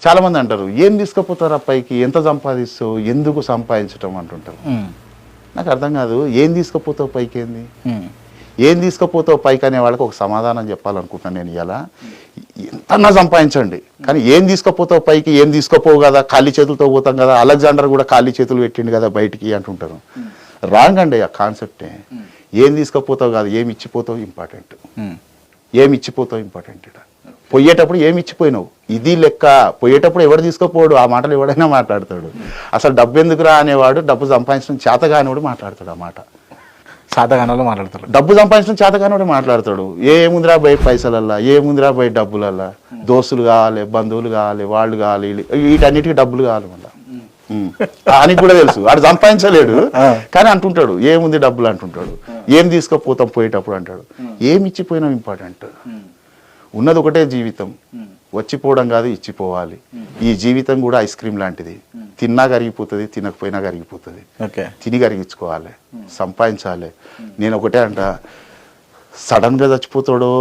చాలా మంది అంటారు ఏం తీసుకుపోతారు ఆ పైకి, ఎంత సంపాదిస్తావు, ఎందుకు సంపాదించటం అంటుంటారు. నాకు అర్థం కాదు, ఏం తీసుకుపోతావు పైకి, ఏం తీసుకుపోతావు పైకి అనే వాళ్ళకి ఒక సమాధానం చెప్పాలనుకుంటున్నాను నేను. ఇలా ఎంతన్నా సంపాదించండి, కానీ ఏం తీసుకుపోతావు పైకి, ఏం తీసుకుపోవు కదా, ఖాళీ చేతులతో పోతాం కదా, అలెగ్జాండర్ కూడా ఖాళీ చేతులు పెట్టిండు కదా బయటికి అంటుంటారు. రాంగ్ అండి ఆ కాన్సెప్టే. ఏం తీసుకుపోతావు కాదు, ఏమి ఇచ్చిపోతావు ఇంపార్టెంట్. ఏమి ఇచ్చిపోతావు ఇంపార్టెంట్. పోయేటప్పుడు ఏమి ఇచ్చిపోయినావు ఇది లెక్క. పోయేటప్పుడు ఎవడు తీసుకుపోడు, ఆ మాటలు ఎవడైనా మాట్లాడతాడు. అసలు డబ్బు ఎందుకురా అనేవాడు డబ్బు సంపాదించడం చేతగానివాడు మాట్లాడతాడు. ఆ మాట శాతగానంలో మాట్లాడతాడు. డబ్బు సంపాదించడం చేతగానివాడు మాట్లాడతాడు. ఏముందిరా బయట పైసలల్లా, ఏముందిరా బయట డబ్బులల్లా, దోస్తులు కావాలి, బంధువులు కావాలి, వాళ్ళు కావాలి, వీటన్నిటికీ డబ్బులు కావాలి మళ్ళీ అని కూడా తెలుసు. వాడు సంపాదించలేడు కానీ అంటుంటాడు ఏముంది డబ్బులు అంటుంటాడు. ఏం తీసుకుపోతాం పోయేటప్పుడు అంటాడు. ఏమి ఇచ్చిపోయినాం ఇంపార్టెంట్. ఉన్నది ఒకటే జీవితం, వచ్చిపోవడం కాదు ఇచ్చిపోవాలి. ఈ జీవితం కూడా ఐస్ క్రీమ్ లాంటిది, తిన్నా కరిగిపోతుంది, తినకపోయినా కరిగిపోతుంది. తిని కరిగించుకోవాలి, సంపాదించాలి. నేను ఒకటే అంట, సడన్గా చచ్చిపోతాడో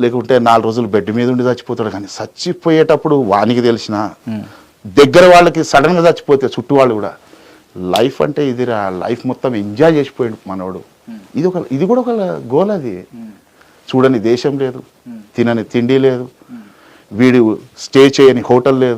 లేకుంటే 4 రోజులు బెడ్ మీద ఉండి చచ్చిపోతాడు, కానీ చచ్చిపోయేటప్పుడు వానికి తెలిసిన దగ్గర వాళ్ళకి సడన్గా చచ్చిపోతే చుట్టూ వాళ్ళు కూడా లైఫ్ అంటే ఇదిరా, లైఫ్ మొత్తం ఎంజాయ్ చేసిపోయాడు మనోడు. ఇది కూడా ఒక గోల్. అది చూడని దేశం లేదు, తినని తిండి లేదు, వీడు స్టే చేయని హోటల్ లేదు.